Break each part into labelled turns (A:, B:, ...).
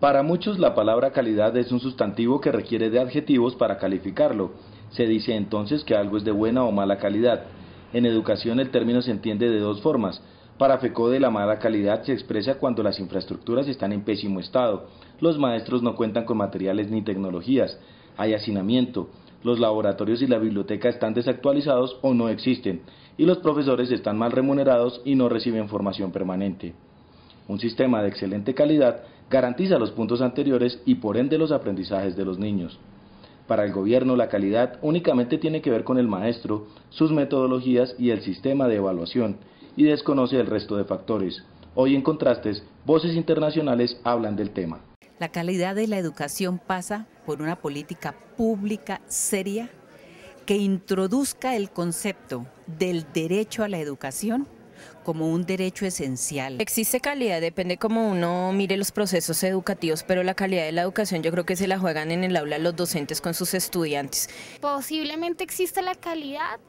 A: Para muchos la palabra calidad es un sustantivo que requiere de adjetivos para calificarlo. Se dice entonces que algo es de buena o mala calidad. En educación el término se entiende de dos formas. Para FECODE la mala calidad se expresa cuando las infraestructuras están en pésimo estado, los maestros no cuentan con materiales ni tecnologías, hay hacinamiento, los laboratorios y la biblioteca están desactualizados o no existen, y los profesores están mal remunerados y no reciben formación permanente. Un sistema de excelente calidad garantiza los puntos anteriores y por ende los aprendizajes de los niños. Para el gobierno la calidad únicamente tiene que ver con el maestro, sus metodologías y el sistema de evaluación, y desconoce el resto de factores. Hoy en Contrastes, voces internacionales hablan del tema.
B: La calidad de la educación pasa por una política pública seria que introduzca el concepto del derecho a la educación como un derecho esencial.
C: Existe calidad, depende cómo uno mire los procesos educativos, pero la calidad de la educación yo creo que se la juegan en el aula los docentes con sus estudiantes.
D: Posiblemente existe la calidad,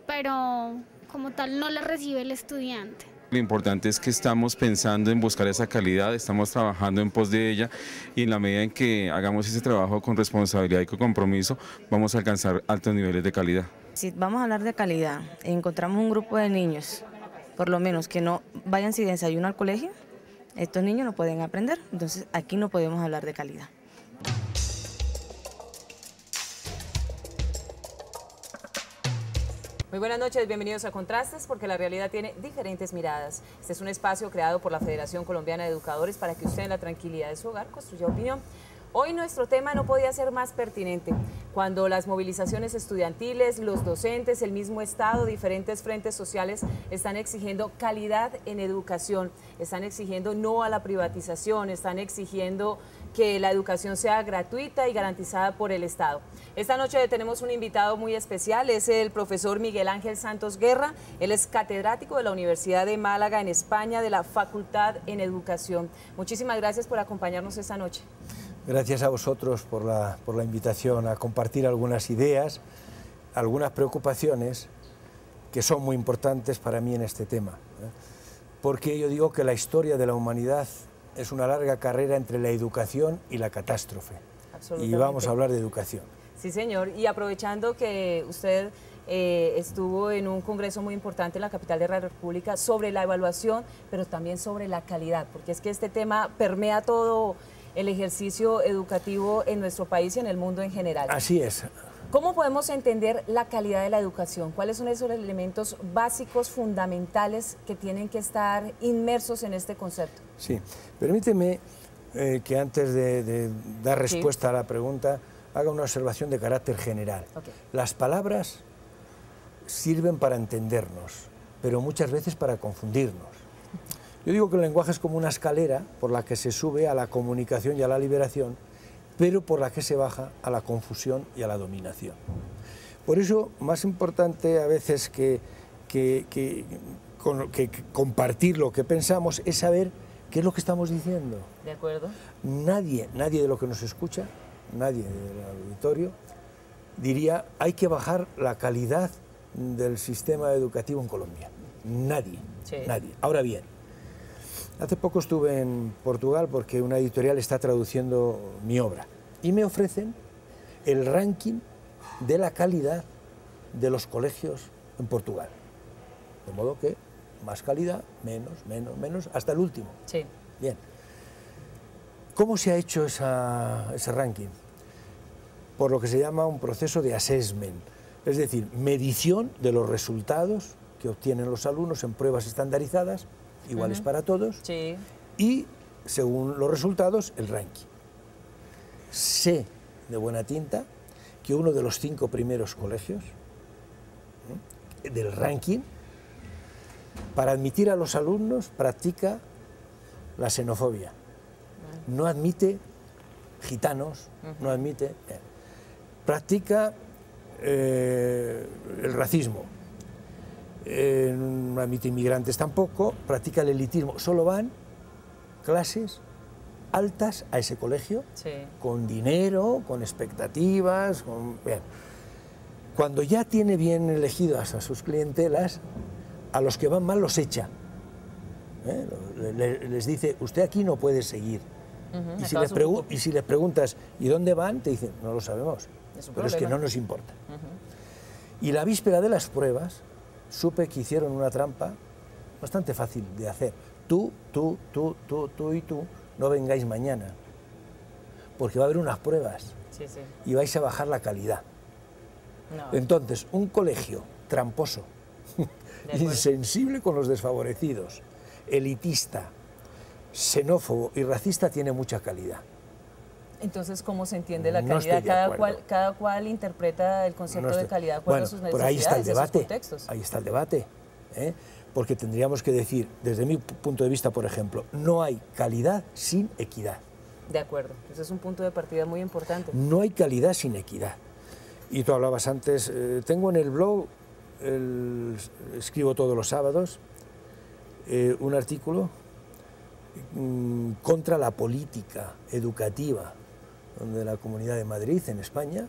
D: pero como tal no la recibe el estudiante.
E: Lo importante es que estamos pensando en buscar esa calidad, estamos trabajando en pos de ella y en la medida en que hagamos ese trabajo con responsabilidad y con compromiso, vamos a alcanzar altos niveles de calidad.
F: Si vamos a hablar de calidad, encontramos un grupo de niños, por lo menos que no vayan sin desayuno al colegio, estos niños no pueden aprender, entonces aquí no podemos hablar de calidad.
G: Muy buenas noches, bienvenidos a Contrastes, porque la realidad tiene diferentes miradas. Este es un espacio creado por la Federación Colombiana de Educadores para que usted en la tranquilidad de su hogar construya opinión. Hoy nuestro tema no podía ser más pertinente. Cuando las movilizaciones estudiantiles, los docentes, el mismo Estado, diferentes frentes sociales están exigiendo calidad en educación, están exigiendo no a la privatización, están exigiendo que la educación sea gratuita y garantizada por el Estado. Esta noche tenemos un invitado muy especial, es el profesor Miguel Ángel Santos Guerra. Él es catedrático de la Universidad de Málaga en España, de la Facultad en Educación. Muchísimas gracias por acompañarnos esta noche.
H: Gracias a vosotros por la invitación a compartir algunas ideas, algunas preocupaciones que son muy importantes para mí en este tema. Porque yo digo que la historia de la humanidad es una larga carrera entre la educación y la catástrofe. Y vamos a hablar de educación.
G: Sí, señor. Y aprovechando que usted estuvo en un congreso muy importante en la capital de la República sobre la evaluación, pero también sobre la calidad, porque es que este tema permea todo el ejercicio educativo en nuestro país y en el mundo en general.
H: Así es.
G: ¿Cómo podemos entender la calidad de la educación? ¿Cuáles son esos elementos básicos, fundamentales, que tienen que estar inmersos en este concepto?
H: Sí, permíteme que antes de dar respuesta a la pregunta, haga una observación de carácter general. Okay. Las palabras sirven para entendernos, pero muchas veces para confundirnos. Yo digo que el lenguaje es como una escalera por la que se sube a la comunicación y a la liberación, pero por la que se baja a la confusión y a la dominación. Por eso, más importante a veces que compartir lo que pensamos es saber qué es lo que estamos diciendo.
G: ¿De acuerdo?
H: Nadie de lo que nos escucha, nadie del auditorio, diría hay que bajar la calidad del sistema educativo en Colombia. Nadie, sí. Nadie. Ahora bien, hace poco estuve en Portugal porque una editorial está traduciendo mi obra y me ofrecen el ranking de la calidad de los colegios en Portugal. De modo que más calidad, menos, hasta el último.
G: Sí.
H: Bien. ¿Cómo se ha hecho ese ranking? Por lo que se llama un proceso de assessment, es decir, medición de los resultados que obtienen los alumnos en pruebas estandarizadas, iguales para todos,
G: sí.
H: Y según los resultados, el ranking. Sé de buena tinta que uno de los 5 primeros colegios del ranking, para admitir a los alumnos, practica la xenofobia. No admite gitanos, no admite... practica el racismo. No admite inmigrantes tampoco, practica el elitismo. Solo van clases altas a ese colegio, sí. Con dinero, con expectativas, bien. Cuando ya tiene bien elegidas a sus clientelas, a los que van mal los echa. Les dice, usted aquí no puede seguir, Y si les preguntas, ¿y dónde van? Te dicen, no lo sabemos, pero es que no nos importa. Y la víspera de las pruebas, supe que hicieron una trampa bastante fácil de hacer. Tú y tú no vengáis mañana, porque va a haber unas pruebas y vais a bajar la calidad. No. Entonces, un colegio tramposo, insensible con los desfavorecidos, elitista, xenófobo y racista tiene mucha calidad.
G: Entonces, ¿cómo se entiende la calidad? Cada cual interpreta el concepto de calidad de acuerdo a sus necesidades,
H: ahí está el debate,
G: contextos.
H: Ahí está el debate, porque tendríamos que decir, desde mi punto de vista, por ejemplo, no hay calidad sin equidad.
G: De acuerdo, ese es un punto de partida muy importante.
H: No hay calidad sin equidad. Y tú hablabas antes, tengo en el blog, escribo todos los sábados, un artículo contra la política educativa de la Comunidad de Madrid, en España,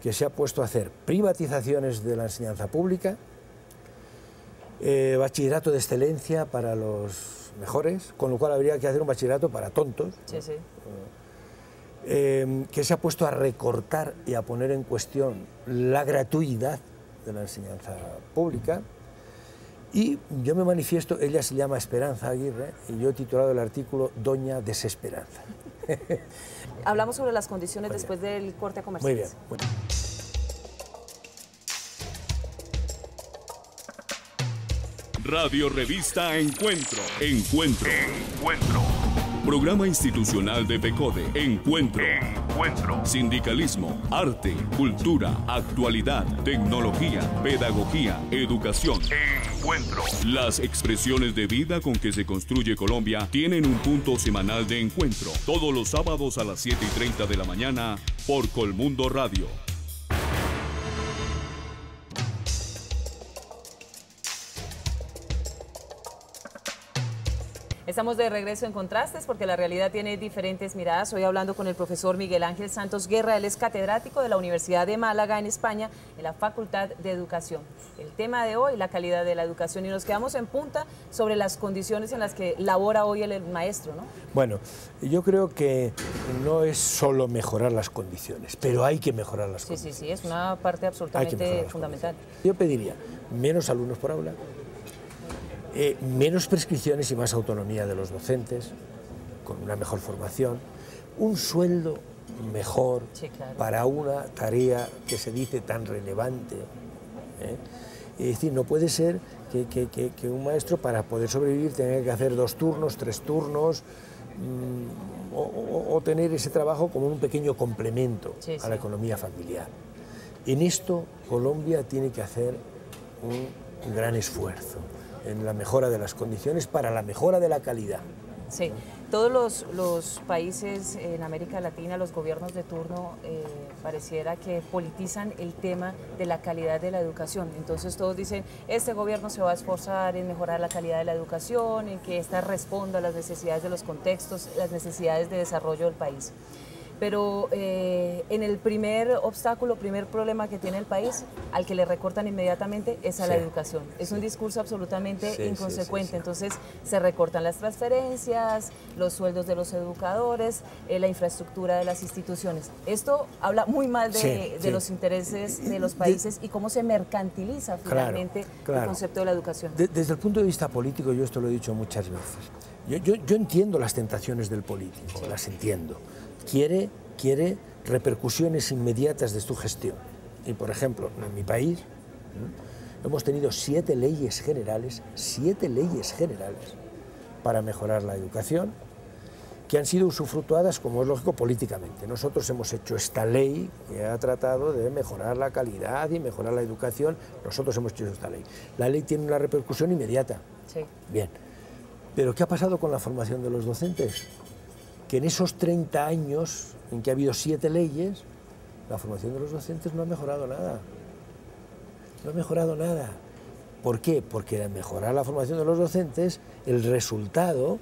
H: que se ha puesto a hacer privatizaciones de la enseñanza pública, bachillerato de excelencia para los mejores, con lo cual habría que hacer un bachillerato para tontos, que se ha puesto a recortar y a poner en cuestión la gratuidad de la enseñanza pública. Y yo me manifiesto, ella se llama Esperanza Aguirre, y yo he titulado el artículo Doña Desesperanza.
G: Hablamos sobre las condiciones después del corte comercial.
H: Muy bien.
I: Radio Revista Encuentro. Programa institucional de PECODE. Encuentro. Sindicalismo, arte, cultura, actualidad, tecnología, pedagogía, educación. Encuentro. Las expresiones de vida con que se construye Colombia tienen un punto semanal de encuentro. Todos los sábados a las 7:30 de la mañana por Colmundo Radio.
G: Estamos de regreso en Contrastes porque la realidad tiene diferentes miradas. Hoy hablando con el profesor Miguel Ángel Santos Guerra, él es catedrático de la Universidad de Málaga en España, en la Facultad de Educación. El tema de hoy, la calidad de la educación, y nos quedamos en punta sobre las condiciones en las que labora hoy el maestro, ¿no?
H: Bueno, yo creo que no es solo mejorar las condiciones, pero hay que mejorar las condiciones.
G: Sí, es una parte absolutamente fundamental.
H: Yo pediría menos alumnos por aula, menos prescripciones y más autonomía de los docentes, con una mejor formación, un sueldo mejor para una tarea que se dice tan relevante. Es decir, no puede ser que un maestro para poder sobrevivir tenga que hacer 2 turnos, 3 turnos, o tener ese trabajo como un pequeño complemento a la economía familiar. En esto Colombia tiene que hacer un gran esfuerzo en la mejora de las condiciones para la mejora de la calidad.
G: Sí, todos los países en América Latina, los gobiernos de turno, pareciera que politizan el tema de la calidad de la educación. Entonces todos dicen, este gobierno se va a esforzar en mejorar la calidad de la educación, en que ésta responda a las necesidades de los contextos, las necesidades de desarrollo del país. Pero en el primer obstáculo, primer problema que tiene el país, al que le recortan inmediatamente, es a la educación. Es un discurso absolutamente inconsecuente. Entonces se recortan las transferencias, los sueldos de los educadores, la infraestructura de las instituciones. Esto habla muy mal de los intereses de los países y cómo se mercantiliza finalmente el concepto de la educación.
H: Desde el punto de vista político, yo esto lo he dicho muchas veces. Yo entiendo las tentaciones del político, las entiendo. Quiere repercusiones inmediatas de su gestión. Y, por ejemplo, en mi país hemos tenido 7 leyes generales para mejorar la educación, que han sido usufructuadas, como es lógico, políticamente. Nosotros hemos hecho esta ley que ha tratado de mejorar la calidad y mejorar la educación. Nosotros hemos hecho esta ley. La ley tiene una repercusión inmediata. Bien. Pero ¿qué ha pasado con la formación de los docentes? Que en esos 30 años en que ha habido 7 leyes, la formación de los docentes no ha mejorado nada. No ha mejorado nada. ¿Por qué? Porque al mejorar la formación de los docentes, el resultado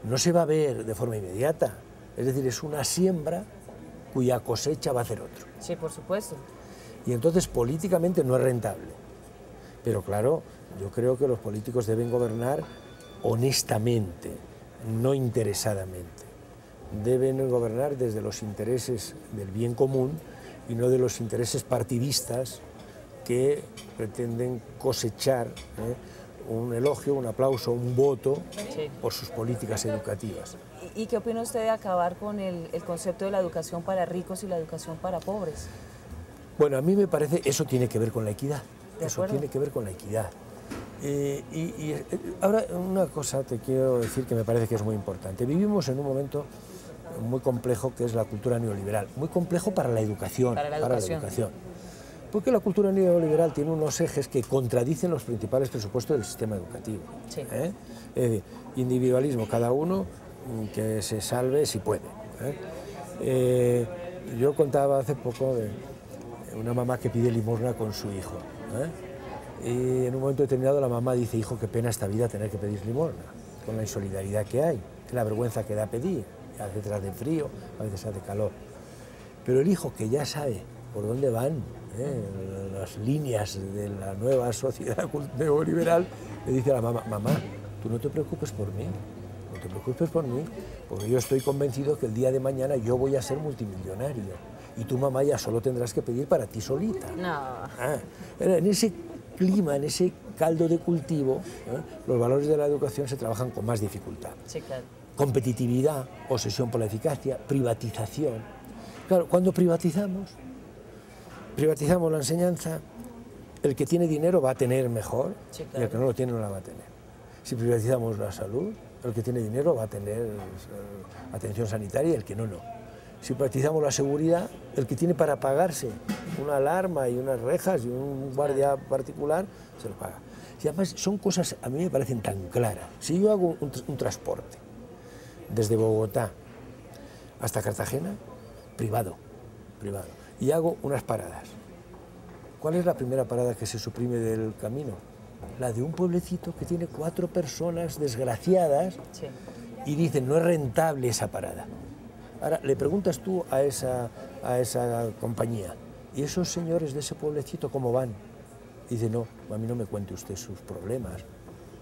H: no se va a ver de forma inmediata. Es decir, es una siembra cuya cosecha va a hacer otro.
G: Sí, por supuesto.
H: Y entonces políticamente no es rentable. Pero claro, yo creo que los políticos deben gobernar honestamente, no interesadamente. deben gobernar desde los intereses del bien común y no de los intereses partidistas que pretenden cosechar un elogio, un aplauso, un voto por sus políticas educativas.
G: ¿Y qué opina usted de acabar con el concepto de la educación para ricos y la educación para pobres?
H: Bueno, a mí me parece, eso tiene que ver con la equidad. Eso tiene que ver con la equidad. Ahora, una cosa te quiero decir que me parece que es muy importante. Vivimos en un momento muy complejo que es la cultura neoliberal. Muy complejo para la educación. Para la educación. Porque la cultura neoliberal tiene unos ejes que contradicen los principales presupuestos del sistema educativo. Sí. Individualismo, cada uno que se salve si puede. Yo contaba hace poco de una mamá que pide limosna con su hijo. Y en un momento determinado la mamá dice: hijo, qué pena esta vida tener que pedir limosna, con la insolidaridad que hay, la vergüenza que da pedir, a veces hace frío, a veces hace calor. Pero el hijo, que ya sabe por dónde van las líneas de la nueva sociedad neoliberal, le dice a la mamá: mamá, tú no te preocupes por mí, no te preocupes por mí, porque yo estoy convencido que el día de mañana yo voy a ser multimillonario y tu mamá ya solo tendrás que pedir para ti solita.
G: No.
H: En ese clima, en ese caldo de cultivo, los valores de la educación se trabajan con más dificultad.
G: Sí, claro.
H: Competitividad, obsesión por la eficacia, privatización. Claro, cuando privatizamos la enseñanza, el que tiene dinero va a tener mejor, sí, claro, y el que no lo tiene no la va a tener. Si privatizamos la salud, el que tiene dinero va a tener atención sanitaria y el que no, no. Si privatizamos la seguridad, el que tiene para pagarse una alarma y unas rejas y un guardia particular, se lo paga. Y además son cosas, a mí me parecen tan claras. Si yo hago un transporte desde Bogotá hasta Cartagena, privado, y hago unas paradas, ¿cuál es la primera parada que se suprime del camino? La de un pueblecito que tiene 4 personas desgraciadas, sí, y dicen: no es rentable esa parada. Ahora, le preguntas tú a esa compañía: ¿y esos señores de ese pueblecito cómo van? Y dice: no, a mí no me cuente usted sus problemas,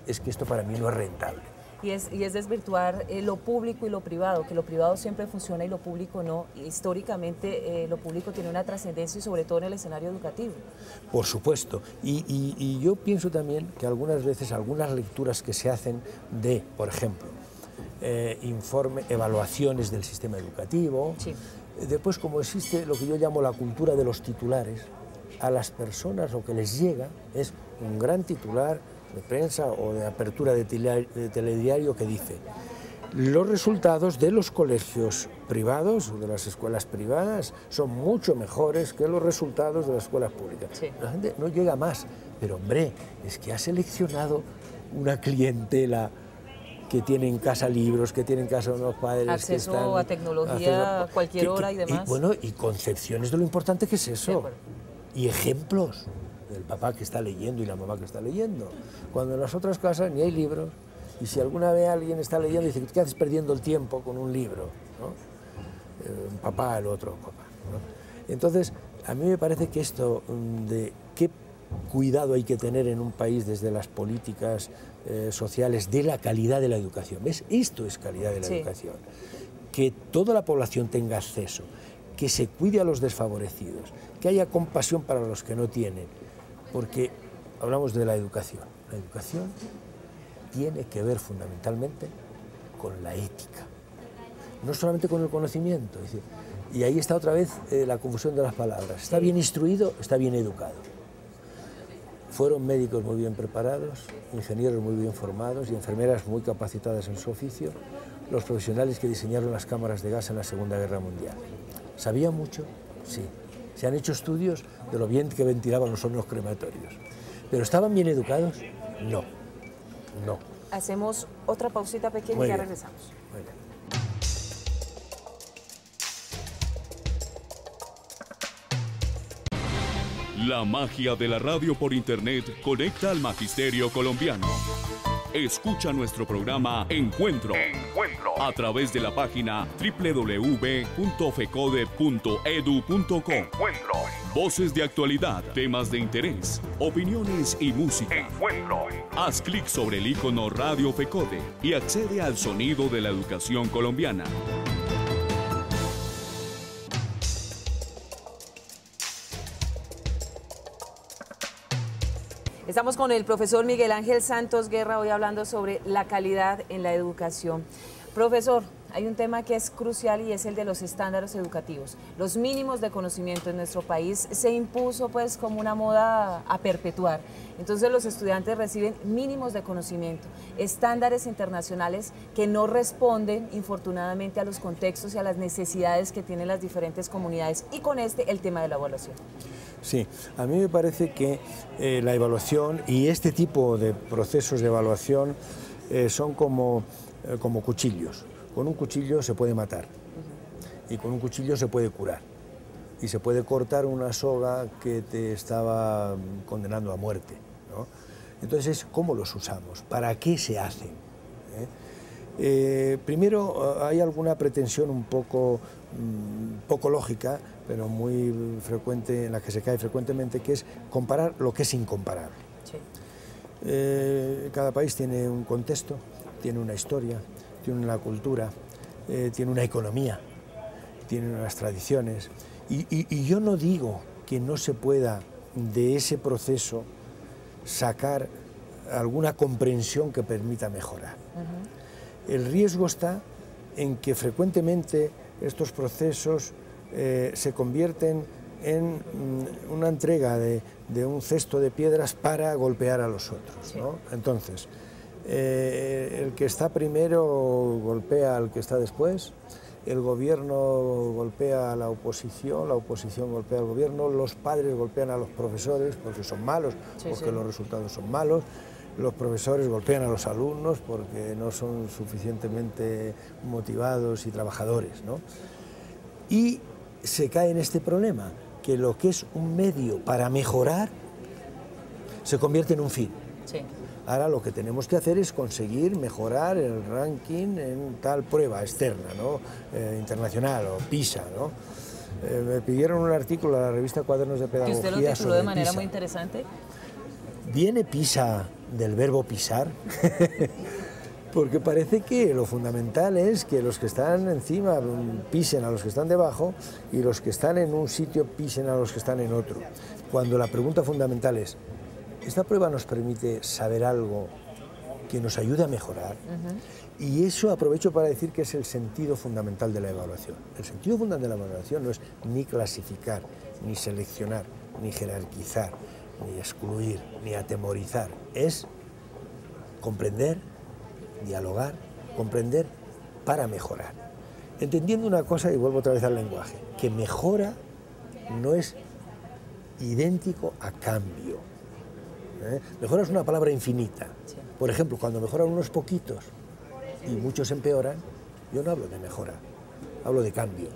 H: es que esto para mí no es rentable.
G: Y es desvirtuar lo público y lo privado, que lo privado siempre funciona y lo público no. Históricamente lo público tiene una trascendencia y sobre todo en el escenario educativo.
H: Por supuesto, y yo pienso también que algunas veces algunas lecturas que se hacen de, por ejemplo, evaluaciones del sistema educativo, sí, después, como existe lo que yo llamo la cultura de los titulares, a las personas lo que les llega es un gran titular de prensa o de apertura de telediario que dice: los resultados de los colegios privados o de las escuelas privadas son mucho mejores que los resultados de las escuelas públicas. Sí. La gente no llega más, pero hombre, es que ha seleccionado una clientela que tiene en casa libros, que tiene en casa unos padres
G: acceso
H: que están,
G: a tecnología a cualquier hora y demás.
H: Y concepciones de lo importante que es eso. Y ejemplos del papá que está leyendo y la mamá que está leyendo. Cuando en las otras casas ni hay libros, y si alguna vez alguien está leyendo, dice: ¿qué haces perdiendo el tiempo con un libro? ¿No? Un papá, el otro papá, ¿no? Entonces, a mí me parece que esto de qué cuidado hay que tener en un país desde las políticas sociales de la calidad de la educación. ¿Ves? Esto es calidad de la educación. Que toda la población tenga acceso, que se cuide a los desfavorecidos, que haya compasión para los que no tienen, porque hablamos de la educación. La educación tiene que ver fundamentalmente con la ética, no solamente con el conocimiento. Y ahí está otra vez la confusión de las palabras. Está bien instruido, está bien educado. Fueron médicos muy bien preparados, ingenieros muy bien formados y enfermeras muy capacitadas en su oficio, los profesionales que diseñaron las cámaras de gas en la Segunda Guerra Mundial. ¿Sabían mucho? Sí. Se han hecho estudios de lo bien que ventilaban los hornos crematorios. ¿Pero estaban bien educados? No. No.
G: Hacemos otra pausita pequeña y ya regresamos.
H: Muy bien.
I: La magia de la radio por internet conecta al magisterio colombiano. Escucha nuestro programa Encuentro a través de la página www.fecode.edu.co. Voces de actualidad, temas de interés, opiniones y música. Haz clic sobre el icono Radio Fecode y accede al sonido de la educación colombiana.
G: Estamos con el profesor Miguel Ángel Santos Guerra hoy hablando sobre la calidad en la educación. Profesor, hay un tema que es crucial y es el de los estándares educativos. Los mínimos de conocimiento en nuestro país se impuso pues como una moda a perpetuar. Entonces los estudiantes reciben mínimos de conocimiento, estándares internacionales que no responden infortunadamente a los contextos y a las necesidades que tienen las diferentes comunidades. Y con el tema de la evaluación.
H: Sí, a mí me parece que la evaluación y este tipo de procesos de evaluación son como cuchillos. Con un cuchillo se puede matar y con un cuchillo se puede curar y se puede cortar una soga que te estaba condenando a muerte, ¿no? Entonces, ¿cómo los usamos? ¿Para qué se hacen? Primero, hay alguna pretensión un poco lógica, pero muy frecuente, en la que se cae frecuentemente, que es comparar lo que es incomparable. Sí. Cada país tiene un contexto, tiene una historia, tiene una cultura, tiene una economía, tiene unas tradiciones. Y yo no digo que no se pueda de ese proceso sacar alguna comprensión que permita mejorar. El riesgo está en que frecuentemente estos procesos se convierten en una entrega de un cesto de piedras para golpear a los otros, ¿no? Entonces, el que está primero golpea al que está después, el gobierno golpea a la oposición golpea al gobierno, los padres golpean a los profesores porque son malos, porque los resultados son malos, los profesores golpean a los alumnos porque no son suficientemente motivados y trabajadores, ¿no? Y se cae en este problema, que lo que es un medio para mejorar se convierte en un fin. Sí. Ahora lo que tenemos que hacer es conseguir mejorar el ranking en tal prueba externa, ¿no? Internacional o PISA, ¿no? Me pidieron un artículo a la revista Cuadernos de Pedagogía.
G: ¿Y usted lo tituló de manera muy interesante?
H: ¿Viene PISA del verbo pisar? Porque parece que lo fundamental es que los que están encima pisen a los que están debajo y los que están en un sitio pisen a los que están en otro. Cuando la pregunta fundamental es, ¿esta prueba nos permite saber algo que nos ayude a mejorar? Y eso aprovecho para decir que es el sentido fundamental de la evaluación. El sentido fundamental de la evaluación no es ni clasificar, ni seleccionar, ni jerarquizar, ni excluir, ni atemorizar. Es comprender, dialogar, comprender para mejorar. Entendiendo una cosa, y vuelvo otra vez al lenguaje, que mejora no es idéntico a cambio. Mejora es una palabra infinita. Por ejemplo, cuando mejoran unos poquitos y muchos empeoran, yo no hablo de mejora, hablo de cambio.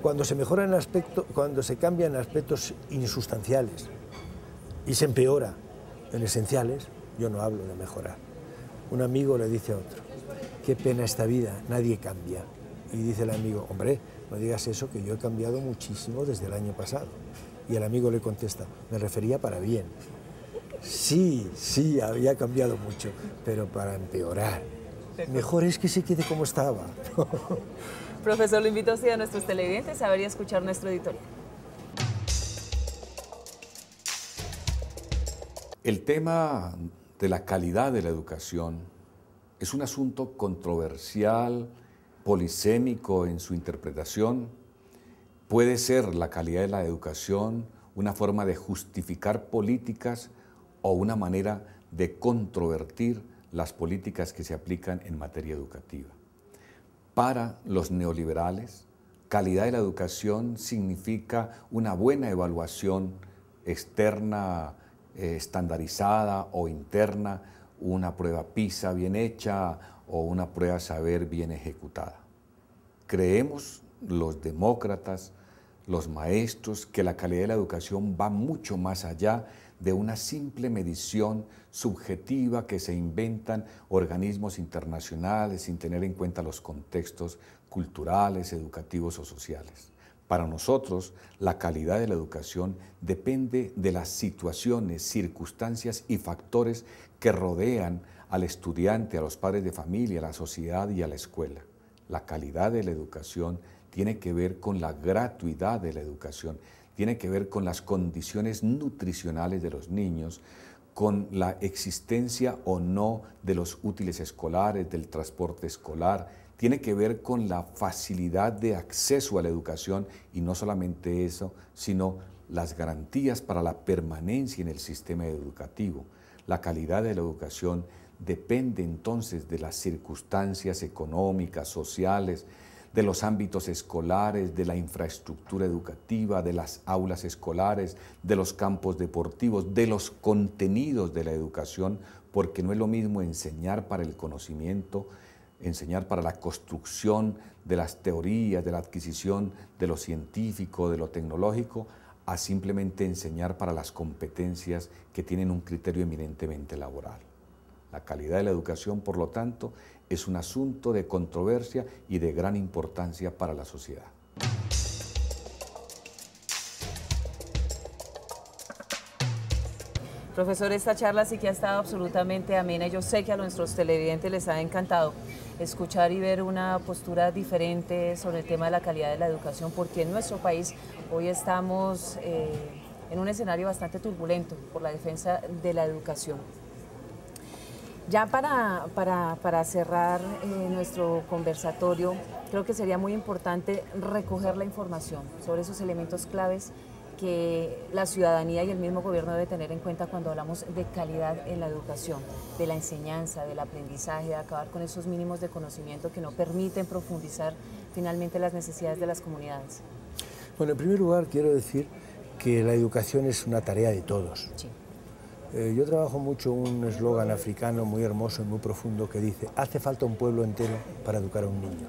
H: Cuando se mejora en cuando se cambia en aspectos insustanciales y se empeora en esenciales, yo no hablo de mejorar. Un amigo le dice a otro, qué pena esta vida, nadie cambia. Y dice el amigo, hombre, no digas eso, que yo he cambiado muchísimo desde el año pasado. Y el amigo le contesta, me refería para bien. Sí, había cambiado mucho, pero para empeorar. Mejor es que se quede como estaba.
G: Profesor, lo invito a usted a nuestros televidentes a ver y a escuchar nuestro editorial.
J: El tema de la calidad de la educación es un asunto controversial, polisémico en su interpretación. Puede ser la calidad de la educación una forma de justificar políticas o una manera de controvertir las políticas que se aplican en materia educativa. Para los neoliberales, calidad de la educación significa una buena evaluación externa, estandarizada o interna, una prueba PISA bien hecha o una prueba saber bien ejecutada. Creemos los demócratas, los maestros, que la calidad de la educación va mucho más allá de una simple medición subjetiva que se inventan organismos internacionales sin tener en cuenta los contextos culturales, educativos o sociales. Para nosotros, la calidad de la educación depende de las situaciones, circunstancias y factores que rodean al estudiante, a los padres de familia, a la sociedad y a la escuela. La calidad de la educación tiene que ver con la gratuidad de la educación, tiene que ver con las condiciones nutricionales de los niños, con la existencia o no de los útiles escolares, del transporte escolar, tiene que ver con la facilidad de acceso a la educación y no solamente eso, sino las garantías para la permanencia en el sistema educativo. La calidad de la educación depende entonces de las circunstancias económicas, sociales, de los ámbitos escolares, de la infraestructura educativa, de las aulas escolares, de los campos deportivos, de los contenidos de la educación, porque no es lo mismo enseñar para el conocimiento, enseñar para la construcción de las teorías, de la adquisición de lo científico, de lo tecnológico, a simplemente enseñar para las competencias que tienen un criterio eminentemente laboral. La calidad de la educación, por lo tanto, es un asunto de controversia y de gran importancia para la sociedad.
G: Profesor, esta charla sí que ha estado absolutamente amena. Yo sé que a nuestros televidentes les ha encantado escuchar y ver una postura diferente sobre el tema de la calidad de la educación, porque en nuestro país hoy estamos en un escenario bastante turbulento por la defensa de la educación. Ya para cerrar nuestro conversatorio, creo que sería muy importante recoger la información sobre esos elementos claves que la ciudadanía y el mismo gobierno debe tener en cuenta cuando hablamos de calidad en la educación, de la enseñanza, del aprendizaje, de acabar con esos mínimos de conocimiento que no permiten profundizar finalmente las necesidades de las comunidades.
H: Bueno, en primer lugar quiero decir que la educación es una tarea de todos.
G: Sí.
H: Yo trabajo mucho un eslogan africano muy hermoso y muy profundo que dice: hace falta un pueblo entero para educar a un niño.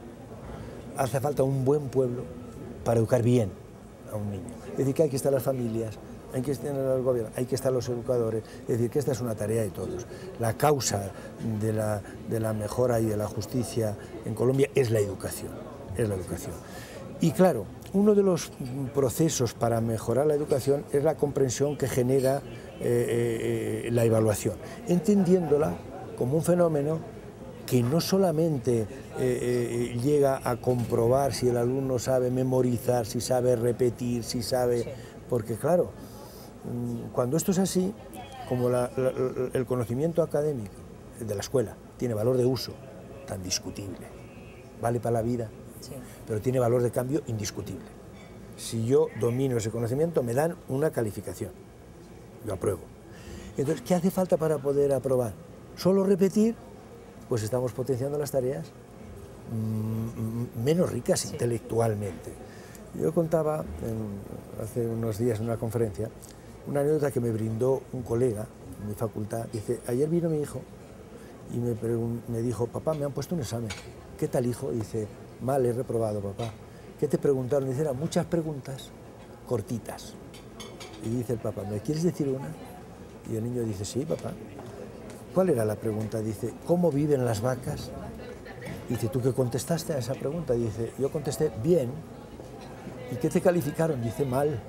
H: Hace falta un buen pueblo para educar bien a un niño. Es decir, que hay que estar las familias, hay que estar el gobierno, hay que estar los educadores. Es decir, que esta es una tarea de todos. La causa de la mejora y de la justicia en Colombia es la educación. Es la educación. Y claro, uno de los procesos para mejorar la educación es la comprensión que genera la evaluación, entendiéndola como un fenómeno que no solamente llega a comprobar si el alumno sabe memorizar, si sabe repetir, si sabe... Sí. Porque claro, cuando esto es así, como el conocimiento académico de la escuela tiene valor de uso tan discutible, vale para la vida, sí, pero tiene valor de cambio indiscutible. Si yo domino ese conocimiento, me dan una calificación. Yo apruebo. Entonces, ¿qué hace falta para poder aprobar? ¿Solo repetir? Pues estamos potenciando las tareas menos ricas, sí, intelectualmente. Yo contaba hace unos días en una conferencia una anécdota que me brindó un colega en mi facultad. Dice: ayer vino mi hijo y me dijo: papá, me han puesto un examen. ¿Qué tal, hijo? Y dice: mal, he reprobado, papá. ¿Qué te preguntaron? Dice: eran muchas preguntas cortitas. Y dice el papá: ¿me quieres decir una? Y el niño dice: sí, papá. ¿Cuál era la pregunta? Dice: ¿cómo viven las vacas? Dice: ¿tú qué contestaste a esa pregunta? Dice: yo contesté: bien. ¿Y qué te calificaron? Dice: mal.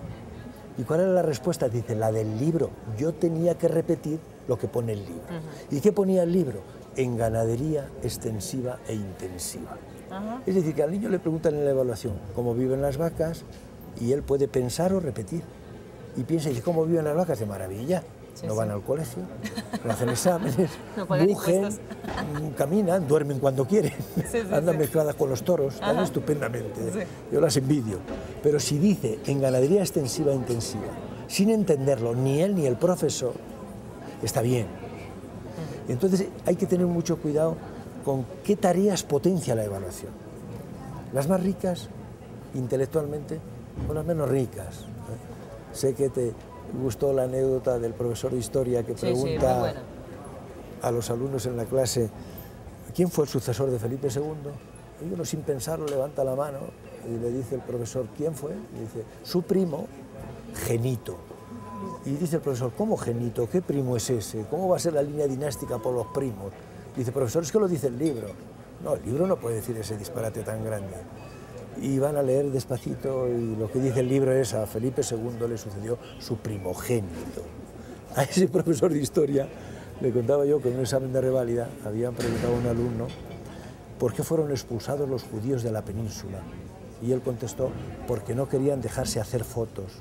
H: ¿Y cuál era la respuesta? Dice: la del libro. Yo tenía que repetir lo que pone el libro. ¿Y qué ponía el libro? En ganadería extensiva e intensiva. Es decir, que al niño le preguntan en la evaluación cómo viven las vacas y él puede pensar o repetir. Y piensa: ¿y cómo viven las vacas? De maravilla. Sí, no van al colegio, no hacen exámenes, no bujen, caminan, duermen cuando quieren, andan mezcladas con los toros, están estupendamente. Sí. Yo las envidio. Pero si dice en ganadería extensiva e intensiva, sin entenderlo ni él ni el profesor, está bien. Entonces hay que tener mucho cuidado con qué tareas potencia la evaluación. Las más ricas, intelectualmente, o las menos ricas. Sé que te gustó la anécdota del profesor de historia que pregunta a los alumnos en la clase: ¿quién fue el sucesor de Felipe II? Y uno, sin pensarlo, levanta la mano y le dice el profesor: ¿quién fue? Y dice: su primo, Genito. Y dice el profesor: ¿cómo Genito? ¿Qué primo es ese? ¿Cómo va a ser la línea dinástica por los primos? Dice: profesor, es que lo dice el libro. No, el libro no puede decir ese disparate tan grande. Y van a leer despacito y lo que dice el libro es: a Felipe II le sucedió su primogénito. A ese profesor de historia le contaba yo que en un examen de reválida habían preguntado a un alumno por qué fueron expulsados los judíos de la península. Y él contestó, porque no querían dejarse hacer fotos.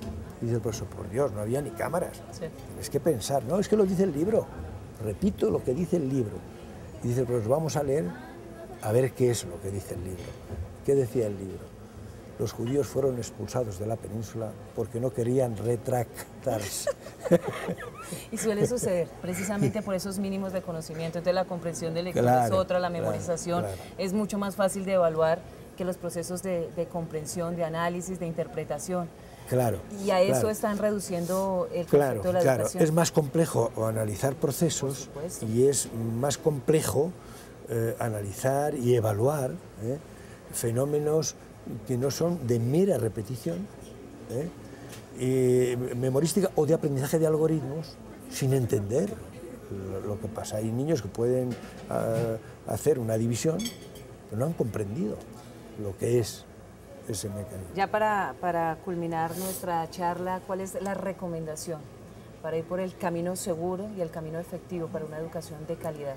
H: Y dice el profesor, por Dios, no había ni cámaras. Sí. Tienes que pensar, no, es que lo dice el libro. Repito lo que dice el libro. Y dice el profesor, vamos a leer a ver qué es lo que dice el libro. ¿Qué decía el libro? Los judíos fueron expulsados de la península porque no querían retractarse.
G: Y suele suceder, precisamente por esos mínimos de conocimiento. Entonces la comprensión de lectura es otra, la memorización es mucho más fácil de evaluar que los procesos de comprensión, de análisis, de interpretación.
H: Claro.
G: Y a eso están reduciendo el concepto de la educación.
H: Es más complejo analizar procesos y es más complejo analizar y evaluar fenómenos que no son de mera repetición, memorística o de aprendizaje de algoritmos sin entender lo que pasa. Hay niños que pueden hacer una división, pero no han comprendido lo que es ese mecanismo.
G: Ya para culminar nuestra charla, ¿cuál es la recomendación para ir por el camino seguro y el camino efectivo para una educación de calidad?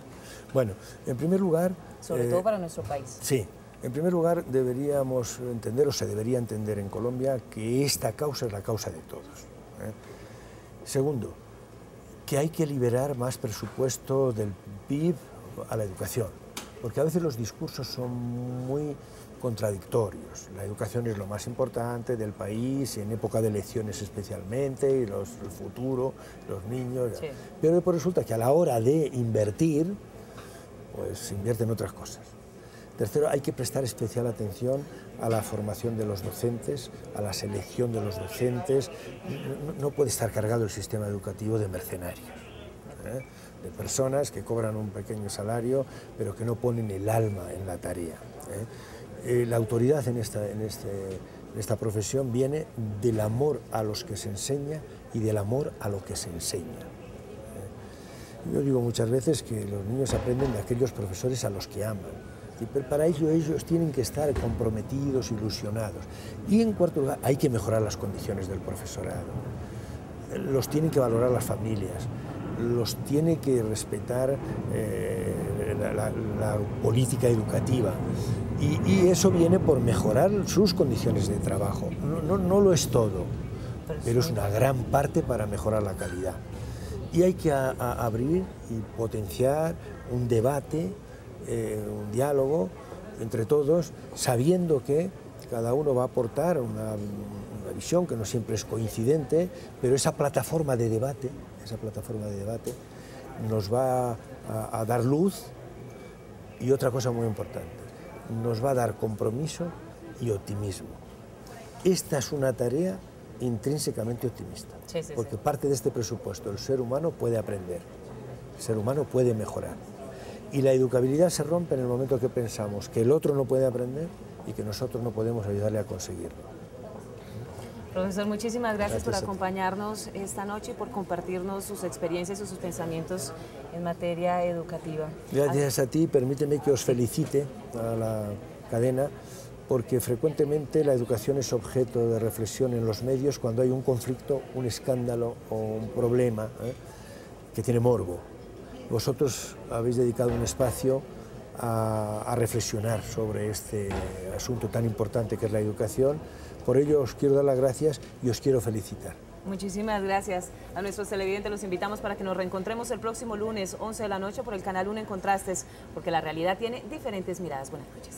H: Bueno, en primer lugar...
G: Sobre todo para nuestro país.
H: Sí. En primer lugar, deberíamos entender, o se debería entender en Colombia, que esta causa es la causa de todos. Segundo, que hay que liberar más presupuesto del PIB a la educación, porque a veces los discursos son muy contradictorios. La educación es lo más importante del país, en época de elecciones especialmente, y el futuro, los niños... Sí. Pero después resulta que a la hora de invertir, pues se invierten otras cosas. Tercero, hay que prestar especial atención a la formación de los docentes, a la selección de los docentes. No puede estar cargado el sistema educativo de mercenarios, de personas que cobran un pequeño salario, pero que no ponen el alma en la tarea. La autoridad en esta profesión viene del amor a los que se enseña y del amor a lo que se enseña. Yo digo muchas veces que los niños aprenden de aquellos profesores a los que aman. Pero para ello ellos tienen que estar comprometidos, ilusionados. Y en cuarto lugar, hay que mejorar las condiciones del profesorado. Los tienen que valorar las familias, los tiene que respetar la política educativa. Y eso viene por mejorar sus condiciones de trabajo. No lo es todo, pero es una gran parte para mejorar la calidad. Y hay que abrir y potenciar un debate, un diálogo entre todos, sabiendo que cada uno va a aportar una visión que no siempre es coincidente, pero esa plataforma de debate nos va a dar luz y otra cosa muy importante, nos va a dar compromiso y optimismo. Esta es una tarea intrínsecamente optimista, porque parte de este presupuesto, el ser humano puede aprender, el ser humano puede mejorar. Y la educabilidad se rompe en el momento que pensamos que el otro no puede aprender y que nosotros no podemos ayudarle a conseguirlo.
G: Profesor, muchísimas gracias por acompañarnos esta noche y por compartirnos sus experiencias y sus pensamientos en materia educativa.
H: Gracias a ti, permíteme que os felicite a la cadena, porque frecuentemente la educación es objeto de reflexión en los medios cuando hay un conflicto, un escándalo o un problema que tiene morbo. Vosotros habéis dedicado un espacio a reflexionar sobre este asunto tan importante que es la educación. Por ello os quiero dar las gracias y os quiero felicitar.
G: Muchísimas gracias a nuestros televidentes. Los invitamos para que nos reencontremos el próximo lunes, 11 de la noche, por el canal 1 en Contrastes, porque la realidad tiene diferentes miradas. Buenas noches.